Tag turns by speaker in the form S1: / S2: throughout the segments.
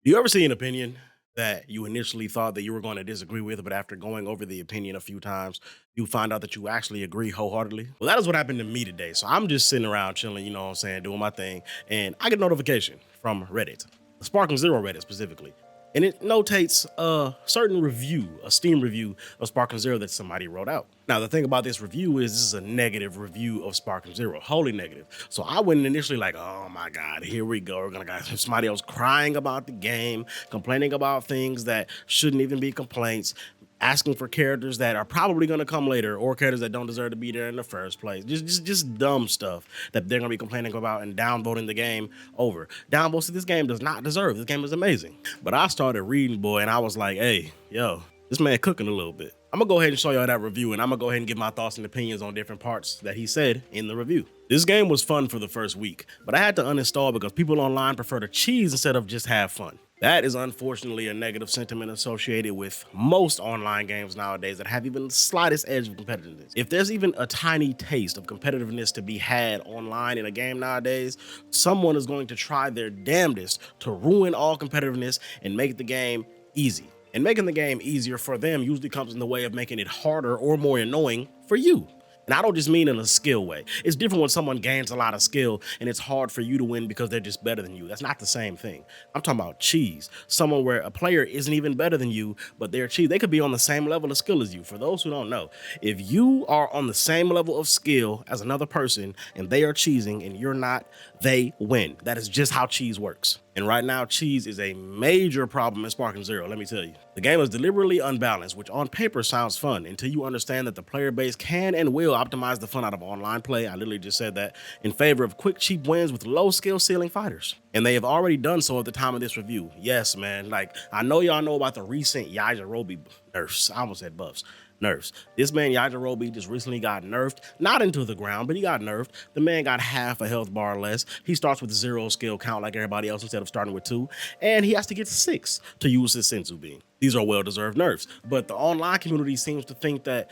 S1: Do you ever see an opinion that you initially thought that you were going to disagree with, but after going over the opinion a few times, you find out that you actually agree wholeheartedly? Well, that is what happened to me today. So I'm just sitting around chilling, you know what I'm saying, doing my thing, and I get a notification from Reddit, Sparking Zero Reddit specifically. And it notates a certain review, a Steam review of Sparking Zero that somebody wrote out. Now, the thing about this review is this is a negative review of Sparking Zero, wholly negative. So I went initially like, oh my God, here we go. We're gonna got somebody else crying about the game, complaining about things that shouldn't even be complaints, asking for characters that are probably going to come later or characters that don't deserve to be there in the first place. Just dumb stuff that they're going to be complaining about and downvoting the game over. Downvotes that this game does not deserve. This game is amazing. But I started reading, boy, and I was like, hey, yo, this man cooking a little bit. I'm gonna go ahead and show y'all that review, and I'm gonna go ahead and give my thoughts and opinions on different parts that he said in the review. This game was fun for the first week, but I had to uninstall because people online prefer to cheese instead of just have fun. That is unfortunately a negative sentiment associated with most online games nowadays that have even the slightest edge of competitiveness. If there's even a tiny taste of competitiveness to be had online in a game nowadays, someone is going to try their damnedest to ruin all competitiveness and make the game easy. And making the game easier for them usually comes in the way of making it harder or more annoying for you. And I don't just mean in a skill way. It's different when someone gains a lot of skill and it's hard for you to win because they're just better than you. That's not the same thing. I'm talking about cheese. Someone where a player isn't even better than you, but they're cheese. They could be on the same level of skill as you. For those who don't know, if you are on the same level of skill as another person and they are cheesing and you're not, they win. That is just how cheese works. And right now, cheese is a major problem in Sparking Zero, let me tell you. The game is deliberately unbalanced, which on paper sounds fun until you understand that the player base can and will optimize the fun out of online play. I literally just said that in favor of quick, cheap wins with low skill ceiling fighters. And they have already done so at the time of this review. Yes, man, like I know y'all know about the recent Yajirobe nerfs. I almost said buffs. Nerfs. This man Yajirobe just recently got nerfed, not into the ground, but he got nerfed. The man got half a health bar less. He starts with 0 skill count like everybody else instead of starting with 2, and he has to get 6 to use his sensu bean. These are well-deserved nerfs, but the online community seems to think that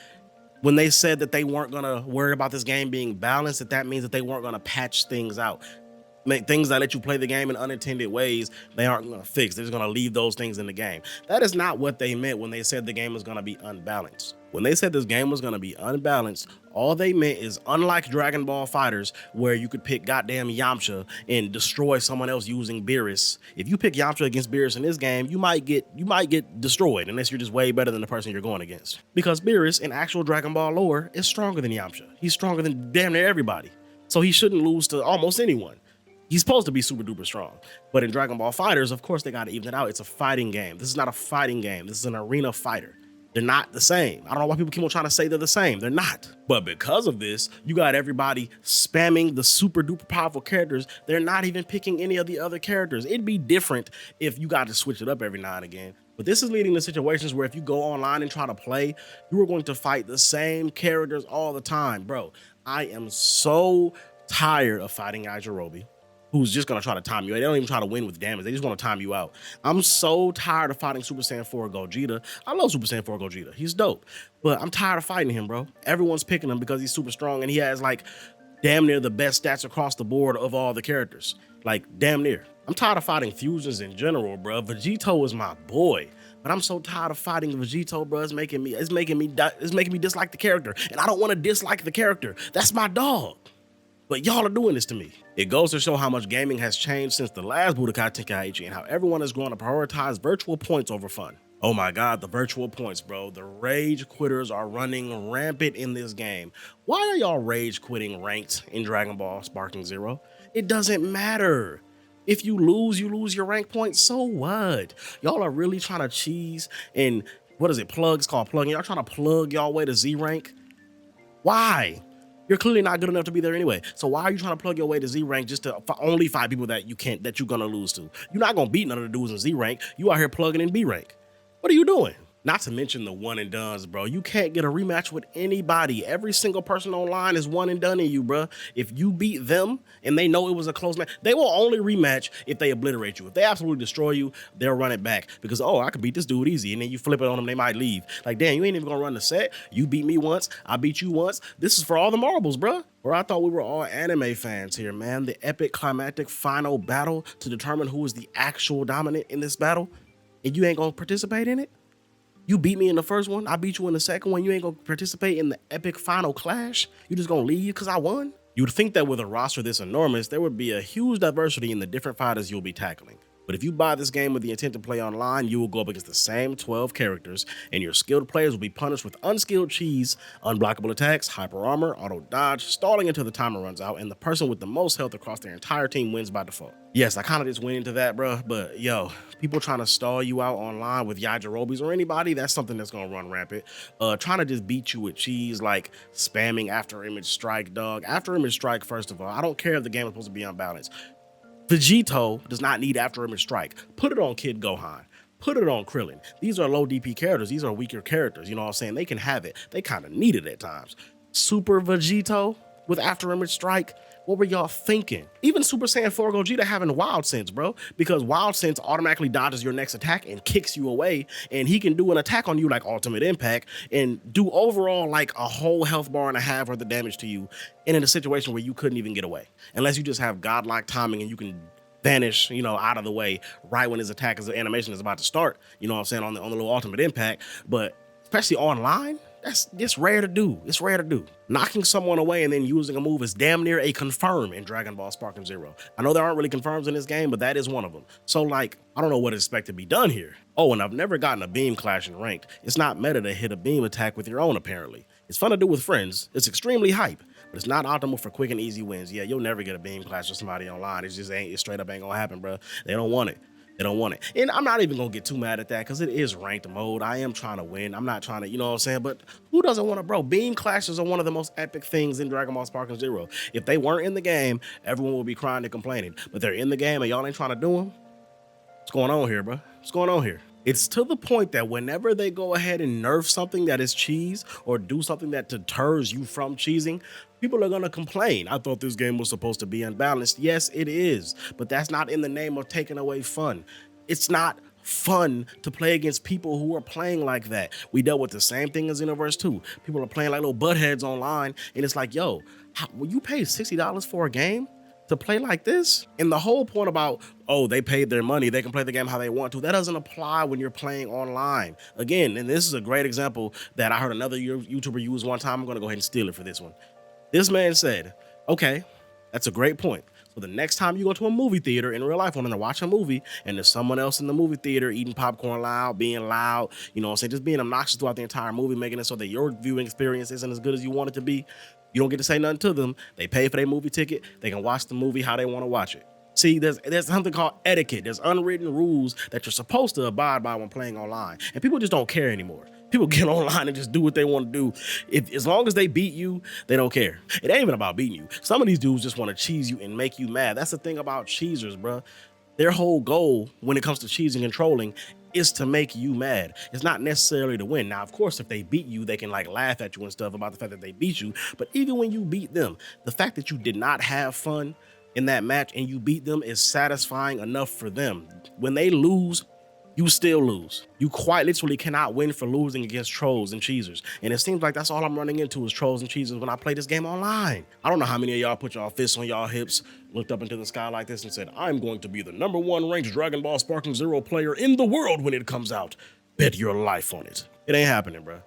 S1: when they said that they weren't gonna worry about this game being balanced, that means that they weren't gonna patch things out. Things that let you play the game in unintended ways, they aren't going to fix. They're just going to leave those things in the game. That is not what they meant when they said the game was going to be unbalanced. When they said this game was going to be unbalanced, all they meant is unlike Dragon Ball Fighters, where you could pick goddamn Yamcha and destroy someone else using Beerus. If you pick Yamcha against Beerus in this game, you might get destroyed unless you're just way better than the person you're going against. Because Beerus in actual Dragon Ball lore is stronger than Yamcha. He's stronger than damn near everybody. So he shouldn't lose to almost anyone. He's supposed to be super duper strong. But in Dragon Ball Fighters, of course, they got to even it out. It's a fighting game. This is not a fighting game. This is an arena fighter. They're not the same. I don't know why people keep on trying to say they're the same. They're not. But because of this, you got everybody spamming the super duper powerful characters. They're not even picking any of the other characters. It'd be different if you got to switch it up every now and again. But this is leading to situations where if you go online and try to play, you are going to fight the same characters all the time. Bro, I am so tired of fighting Yajirobe, who's just gonna try to time you. They don't even try to win with damage. They just want to time you out. I'm so tired of fighting Super Saiyan 4 Gogeta. I love Super Saiyan 4 Gogeta. He's dope. But I'm tired of fighting him, bro. Everyone's picking him because he's super strong and he has like damn near the best stats across the board of all the characters. Like damn near. I'm tired of fighting fusions in general, bro. Vegito is my boy. But I'm so tired of fighting Vegito, bro. It's making me dislike the character. And I don't want to dislike the character. That's my dog. But y'all are doing this to me. It goes to show how much gaming has changed since the last Budokai Tenkaichi and how everyone has grown to prioritize virtual points over fun. Oh my God, the virtual points, bro. The rage quitters are running rampant in this game. Why are y'all rage quitting ranked in Dragon Ball Sparking Zero? It doesn't matter. If you lose your rank points, so what? Y'all are really trying to cheese and what is it, plugs called plugging? Y'all trying to plug y'all way to Z rank? Why? You're clearly not good enough to be there anyway. So why are you trying to plug your way to Z rank just to only fight people that you're gonna lose to? You're not gonna beat none of the dudes in Z rank. You out here plugging in B rank. What are you doing? Not to mention the one and dones, bro. You can't get a rematch with anybody. Every single person online is one and done in you, bro. If you beat them and they know it was a close match, they will only rematch if they obliterate you. If they absolutely destroy you, they'll run it back because, oh, I could beat this dude easy. And then you flip it on them, they might leave. Like, damn, you ain't even gonna run the set. You beat me once, I beat you once. This is for all the marbles, bro. Bro, I thought we were all anime fans here, man. The epic climactic final battle to determine who is the actual dominant in this battle, and you ain't gonna participate in it? You beat me in the first one, I beat you in the second one, you ain't gonna participate in the epic final clash? You just gonna leave because I won? You'd think that with a roster this enormous, there would be a huge diversity in the different fighters you'll be tackling. But if you buy this game with the intent to play online, you will go up against the same 12 characters, and your skilled players will be punished with unskilled cheese, unblockable attacks, hyper armor, auto dodge, stalling until the timer runs out, and the person with the most health across their entire team wins by default. Yes, I kind of just went into that, bro, but yo, people trying to stall you out online with Yajirobis or anybody, that's something that's gonna run rampant. Trying to just beat you with cheese, like spamming after image strike, dog. After image strike, first of all, I don't care if the game is supposed to be unbalanced. Vegito does not need after image strike. Put it on Kid Gohan. Put it on Krillin. These are low DP characters. These are weaker characters. You know what I'm saying? They can have it. They kind of need it at times. Super Vegito with after image strike. What were y'all thinking? Even Super Saiyan 4 Gogeta having Wild Sense, bro, because Wild Sense automatically dodges your next attack and kicks you away, and he can do an attack on you like Ultimate Impact and do overall like a whole health bar and a half worth of damage to you, and in a situation where you couldn't even get away, unless you just have godlike timing and you can vanish, you know, out of the way right when his attack is animation is about to start. You know what I'm saying, on the little Ultimate Impact, but especially online. It's rare to do. It's rare to do. Knocking someone away and then using a move is damn near a confirm in Dragon Ball Sparking Zero. I know there aren't really confirms in this game, but that is one of them. So like, I don't know what to expect to be done here. Oh, and I've never gotten a beam clash in ranked. It's not meta to hit a beam attack with your own, apparently. It's fun to do with friends. It's extremely hype, but it's not optimal for quick and easy wins. Yeah, you'll never get a beam clash with somebody online. It just ain't, it straight up ain't gonna happen, bro. They don't want it. They don't want it. And I'm not even gonna get too mad at that because it is ranked mode. I am trying to win. I'm not trying to, you know what I'm saying? But who doesn't want to, bro? Beam clashes are one of the most epic things in Dragon Ball Sparking Zero. If they weren't in the game, everyone would be crying and complaining. But they're in the game and y'all ain't trying to do them? What's going on here, bro? What's going on here? It's to the point that whenever they go ahead and nerf something that is cheese or do something that deters you from cheesing, people are gonna complain. I thought this game was supposed to be unbalanced. Yes, it is, but that's not in the name of taking away fun. It's not fun to play against people who are playing like that. We dealt with the same thing as Universe 2. People are playing like little buttheads online, and it's like, yo, will you pay $60 for a game to play like this? And the whole point about, oh, they paid their money, they can play the game how they want to, that doesn't apply when you're playing online. Again, and this is a great example that I heard another YouTuber use one time. I'm gonna go ahead and steal it for this one. This man said, okay, that's a great point. So the next time you go to a movie theater in real life, when they're watching a movie and there's someone else in the movie theater eating popcorn loud, being loud, you know what I'm saying, just being obnoxious throughout the entire movie, making it so that your viewing experience isn't as good as you want it to be, you don't get to say nothing to them. They pay for their movie ticket. They can watch the movie how they want to watch it. See, there's something called etiquette. There's unwritten rules that you're supposed to abide by when playing online. And people just don't care anymore. People get online and just do what they want to do. As long as they beat you, they don't care. It ain't even about beating you. Some of these dudes just want to cheese you and make you mad. That's the thing about cheesers, bro. Their whole goal when it comes to cheesing and trolling is to make you mad. It's not necessarily to win. Now, of course, if they beat you, they can like laugh at you and stuff about the fact that they beat you. But even when you beat them, the fact that you did not have fun in that match and you beat them is satisfying enough for them. When they lose, you still lose. You quite literally cannot win for losing against trolls and cheesers. And it seems like that's all I'm running into is trolls and cheesers when I play this game online. I don't know how many of y'all put y'all fists on y'all hips, looked up into the sky like this and said, I'm going to be the #1 ranked Dragon Ball Sparking Zero player in the world when it comes out. Bet your life on it. It ain't happening, bro.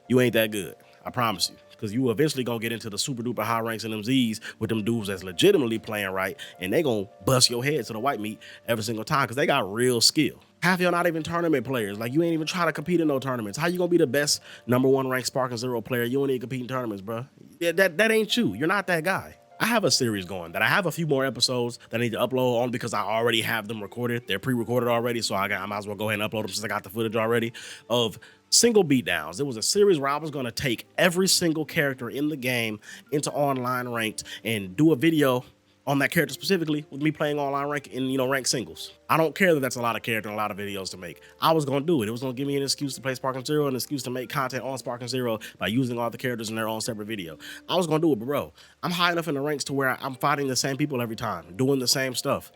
S1: You ain't that good. I promise you. Because you eventually gonna get into the super duper high ranks in them Z's with them dudes that's legitimately playing right, and they gonna bust your head to the white meat every single time because they got real skill. Half y'all not even tournament players. Like, you ain't even trying to compete in no tournaments. How you gonna be the best #1 ranked Sparking Zero player? You don't even compete in tournaments, bro. Yeah, that ain't you. You're not that guy. I have a series going that I have a few more episodes that I need to upload on because I already have them recorded. They're pre-recorded already, so I might as well go ahead and upload them since I got the footage already of single beatdowns. It was a series where I was going to take every single character in the game into online ranked and do a video on that character specifically with me playing online rank in, rank singles. I don't care that that's a lot of character and a lot of videos to make. I was gonna do it. It was gonna give me an excuse to play Sparking Zero, an excuse to make content on Sparking Zero by using all the characters in their own separate video. I was gonna do it, but bro, I'm high enough in the ranks to where I'm fighting the same people every time, doing the same stuff.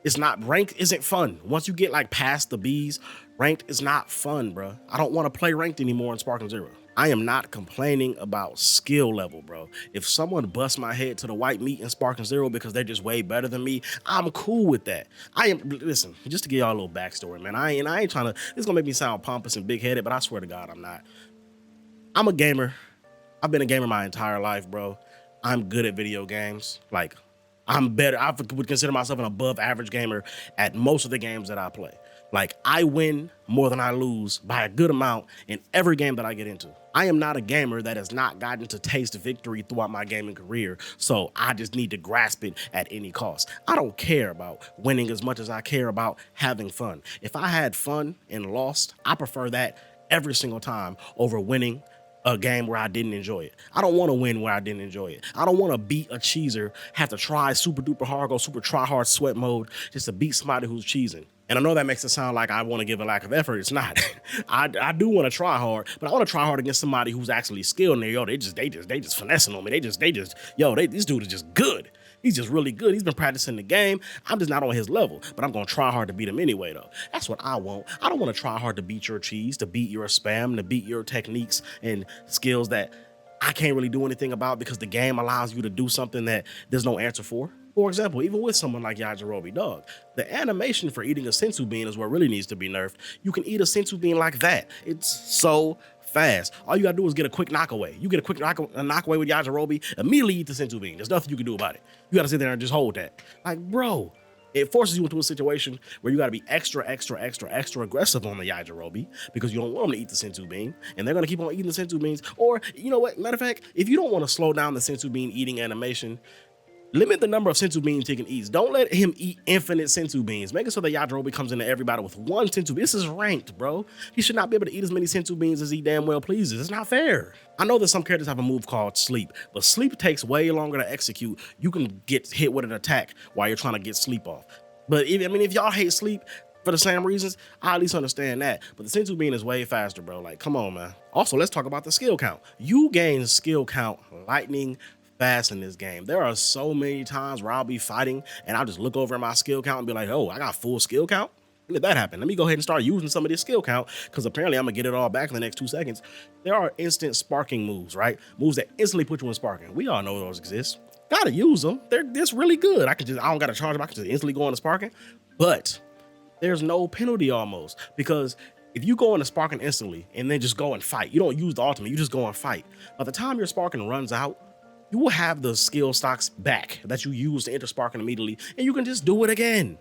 S1: It's not, ranked isn't fun. Once you get like past the B's, ranked is not fun, bro. I don't want to play ranked anymore in Sparking Zero. I am not complaining about skill level, bro. If someone busts my head to the white meat in Sparking Zero because they're just way better than me, I'm cool with that. Listen, just to give y'all a little backstory, man, I ain't trying to, this is gonna make me sound pompous and big-headed, but I swear to God, I'm not. I'm a gamer. I've been a gamer my entire life, bro. I'm good at video games. Like, I'm better. I would consider myself an above average gamer at most of the games that I play. Like, I win more than I lose by a good amount in every game that I get into. I am not a gamer that has not gotten to taste victory throughout my gaming career, so I just need to grasp it at any cost. I don't care about winning as much as I care about having fun. If I had fun and lost, I prefer that every single time over winning a game where I didn't enjoy it. I don't want to win where I didn't enjoy it. I don't want to beat a cheeser, have to try super duper hard, go super try hard sweat mode just to beat somebody who's cheesing. And I know that makes it sound like I want to give a lack of effort. It's not. I do want to try hard, but I want to try hard against somebody who's actually skilled. And they just finessing on me. This dude is just good. He's just really good. He's been practicing the game. I'm just not on his level, but I'm going to try hard to beat him anyway, though. That's what I want. I don't want to try hard to beat your cheese, to beat your spam, to beat your techniques and skills that I can't really do anything about because the game allows you to do something that there's no answer for. For example, even with someone like Yajirobe, dog, the animation for eating a senzu bean is what really needs to be nerfed. You can eat a senzu bean like that. It's so fast. All you gotta do is get a quick knockaway. You get a quick knockaway with Yajirobe, immediately eat the senzu bean. There's nothing you can do about it. You gotta sit there and just hold that. Like, bro, it forces you into a situation where you gotta be extra aggressive on the Yajirobe because you don't want them to eat the senzu bean, and they're gonna keep on eating the senzu beans. Or, you know what, matter of fact, if you don't want to slow down the senzu bean eating animation, limit the number of senzu beans he can eat. Don't let him eat infinite senzu beans. Make it so that Yajirobe comes into everybody with one senzu bean. This is ranked, bro. He should not be able to eat as many senzu beans as he damn well pleases. It's not fair. I know that some characters have a move called sleep, but sleep takes way longer to execute. You can get hit with an attack while you're trying to get sleep off. But if y'all hate sleep for the same reasons, I at least understand that. But the senzu bean is way faster, bro. Like, come on, man. Also, let's talk about the skill count. You gain skill count lightning fast in this game. There are so many times where I'll be fighting and I'll just look over at my skill count and be like, oh, I got full skill count? When did that happen? Let me go ahead and start using some of this skill count because apparently I'm gonna get it all back in the next 2 seconds. There are instant sparking moves, right? Moves that instantly put you in sparking. We all know those exist. Gotta use them. They're just really good. I don't gotta charge them. I can just instantly go into sparking. But there's no penalty almost because if you go into sparking instantly and then just go and fight, you don't use the ultimate, you just go and fight. By the time your sparking runs out, you will have the skill stocks back that you use to enter sparking immediately, and you can just do it again.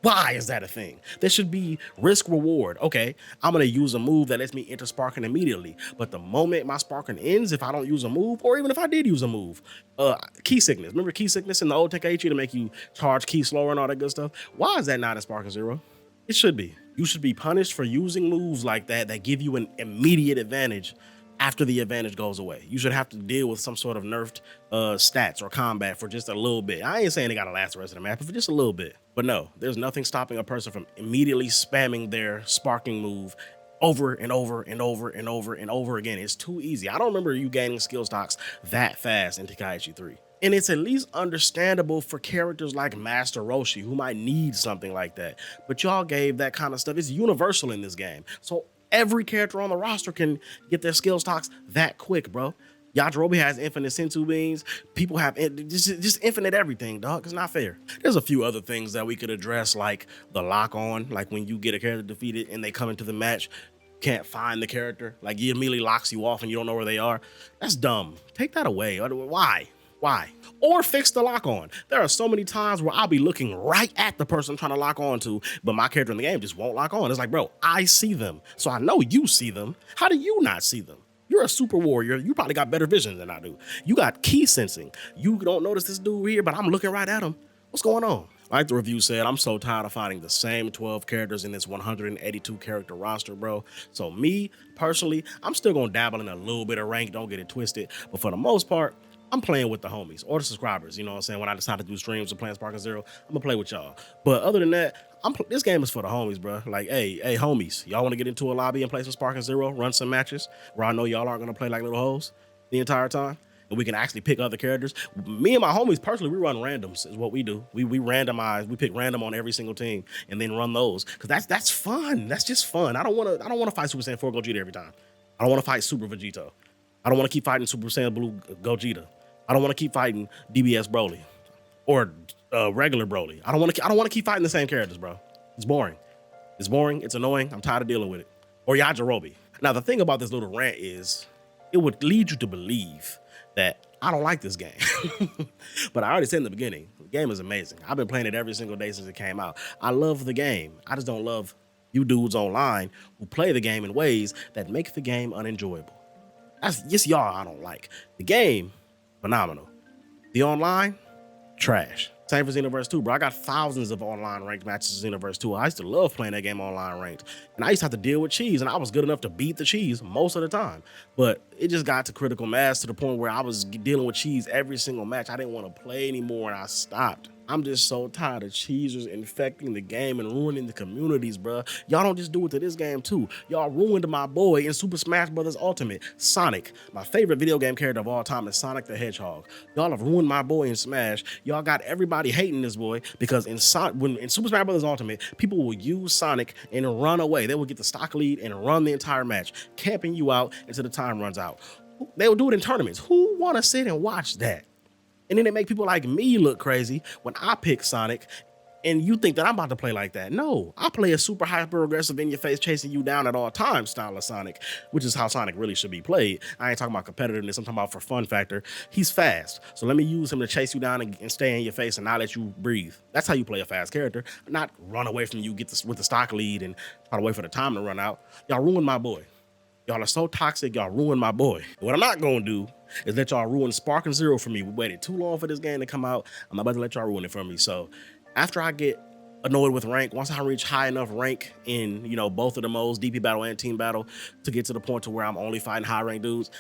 S1: Why is that a thing? There should be risk reward. Okay, I'm gonna use a move that lets me enter sparking immediately, but the moment my sparking ends, if I don't use a move, or even if I did use a move, key sickness. Remember key sickness in the old Tenkaichi to make you charge key slower and all that good stuff? Why is that not in Sparking Zero? It should be. You should be punished for using moves like that that give you an immediate advantage after the advantage goes away. You should have to deal with some sort of nerfed stats or combat for just a little bit. I ain't saying they gotta last the rest of the match, but for just a little bit. But no, there's nothing stopping a person from immediately spamming their sparking move over and over and over and over and over again. It's too easy. I don't remember you gaining skill stocks that fast in Tenkaichi 3. And it's at least understandable for characters like Master Roshi who might need something like that. But y'all gave that kind of stuff. It's universal in this game. So every character on the roster can get their skill stocks that quick, bro. Yajirobe has infinite senzu beans. People have just infinite everything, dog. It's not fair. There's a few other things that we could address, like the lock on, like when you get a character defeated and they come into the match, can't find the character, like he immediately locks you off and you don't know where they are. That's dumb. Take that away. Why? Or fix the lock on. There are so many times where I'll be looking right at the person I'm trying to lock on to, but my character in the game just won't lock on. It's like, bro, I see them. So I know you see them. How do you not see them? You're a super warrior. You probably got better vision than I do. You got key sensing. You don't notice this dude here, but I'm looking right at him. What's going on? Like the review said, I'm so tired of finding the same 12 characters in this 182 character roster, bro. So me, personally, I'm still gonna dabble in a little bit of rank, don't get it twisted. But for the most part, I'm playing with the homies or the subscribers. You know what I'm saying? When I decide to do streams or playing Sparking Zero, I'm gonna play with y'all. But other than that, this game is for the homies, bro. Like, hey, homies, y'all want to get into a lobby and play some Sparking Zero, run some matches where I know y'all aren't gonna play like little hoes the entire time, and we can actually pick other characters. Me and my homies personally, we run randoms is what we do. We randomize, we pick random on every single team and then run those because that's fun. That's just fun. I don't want to fight Super Saiyan 4 Gogeta every time. I don't want to fight Super Vegito. I don't want to keep fighting Super Saiyan Blue Gogeta. I don't want to keep fighting DBS Broly or regular Broly. I don't want to keep fighting the same characters, bro. It's boring. It's boring. It's annoying. I'm tired of dealing with it. Or Yajirobe. Now, the thing about this little rant is it would lead you to believe that I don't like this game. But I already said in the beginning, the game is amazing. I've been playing it every single day since it came out. I love the game. I just don't love you dudes online who play the game in ways that make the game unenjoyable. That's just y'all I don't like. The game, phenomenal. The online, trash. Same for Xenoverse 2, bro. I got thousands of online ranked matches in Xenoverse 2. I used to love playing that game online ranked. And I used to have to deal with cheese, and I was good enough to beat the cheese most of the time. But it just got to critical mass to the point where I was dealing with cheese every single match. I didn't want to play anymore, and I stopped. I'm just so tired of cheesers infecting the game and ruining the communities, bro. Y'all don't just do it to this game, too. Y'all ruined my boy in Super Smash Bros. Ultimate, Sonic. My favorite video game character of all time is Sonic the Hedgehog. Y'all have ruined my boy in Smash. Y'all got everybody hating this boy because in Super Smash Bros. Ultimate, people will use Sonic and run away. They will get the stock lead and run the entire match, camping you out until the time runs out. They will do it in tournaments. Who want to sit and watch that? And then they make people like me look crazy when I pick Sonic and you think that I'm about to play like that. No, I play a super hyper aggressive in your face, chasing you down at all times style of Sonic, which is how Sonic really should be played. I ain't talking about competitiveness. I'm talking about for fun factor. He's fast. So let me use him to chase you down and stay in your face and not let you breathe. That's how you play a fast character, not run away from you, with the stock lead and try to wait for the time to run out. Y'all ruined my boy. Y'all are so toxic, y'all ruined my boy. What I'm not gonna do is let y'all ruin Sparking Zero for me. We waited too long for this game to come out. I'm not about to let y'all ruin it for me. So after I get annoyed with rank, once I reach high enough rank in, both of the modes, DP battle and team battle, to get to the point to where I'm only fighting high rank dudes,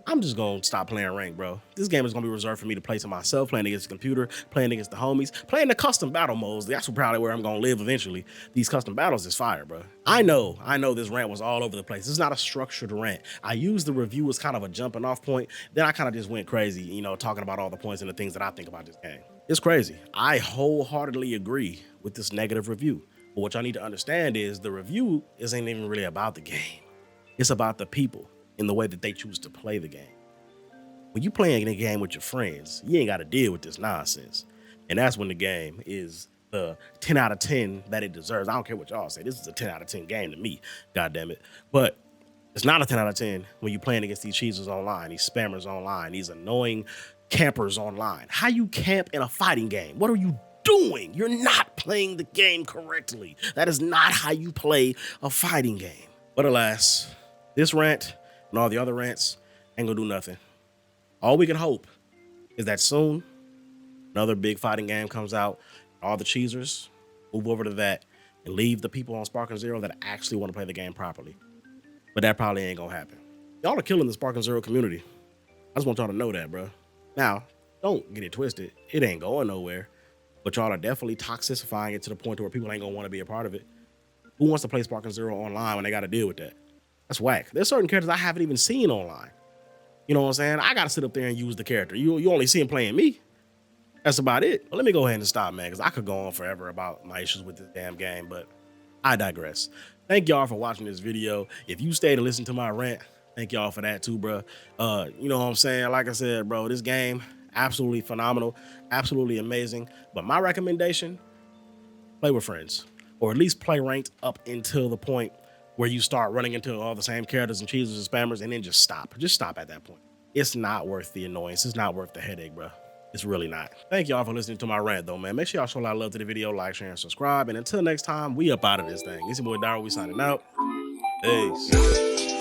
S1: I'm just gonna stop playing rank, bro. This game is gonna be reserved for me to play to myself, playing against the computer, playing against the homies, playing the custom battle modes. That's probably where I'm gonna live eventually. These custom battles is fire, bro. I know this rant was all over the place. This is not a structured rant. I used the review as kind of a jumping off point. Then I kind of just went crazy, talking about all the points and the things that I think about this game. It's crazy. I wholeheartedly agree with this negative review. But what y'all need to understand is the review isn't even really about the game. It's about the people in the way that they choose to play the game. When you playing a game with your friends, you ain't got to deal with this nonsense. And that's when the game is the 10 out of 10 that it deserves. I don't care what y'all say. This is a 10 out of 10 game to me, God damn it. But it's not a 10 out of 10 when you're playing against these cheesers online, these spammers online, these annoying campers online. How you camp in a fighting game? What are you doing? You're not playing the game correctly. That is not how you play a fighting game. But alas, this rant and all the other rants ain't gonna do nothing. All we can hope is that soon another big fighting game comes out, all the cheesers move over to that and leave the people on Sparking Zero that actually want to play the game properly. But that probably ain't gonna happen. Y'all are killing the Sparking Zero community. I just want y'all to know that, bro. Now, don't get it twisted. It ain't going nowhere. But y'all are definitely toxifying it to the point where people ain't gonna want to be a part of it. Who wants to play Sparking Zero online when they gotta deal with that? That's whack. There's certain characters I haven't even seen online. You know what I'm saying? I got to sit up there and use the character. You only see him playing me. That's about it. Well, let me go ahead and stop, man, because I could go on forever about my issues with this damn game, but I digress. Thank y'all for watching this video. If you stayed to listen to my rant, thank y'all for that too, bro. You know what I'm saying? Like I said, bro, this game, absolutely phenomenal, absolutely amazing. But my recommendation, play with friends, or at least play ranked up until the point where you start running into all the same characters and cheesers and spammers, and then just stop. Just stop at that point. It's not worth the annoyance. It's not worth the headache, bro. It's really not. Thank y'all for listening to my rant, though, man. Make sure y'all show a lot of love to the video, like, share, and subscribe. And until next time, we up out of this thing. It's your boy Daryl. We signing out. Peace.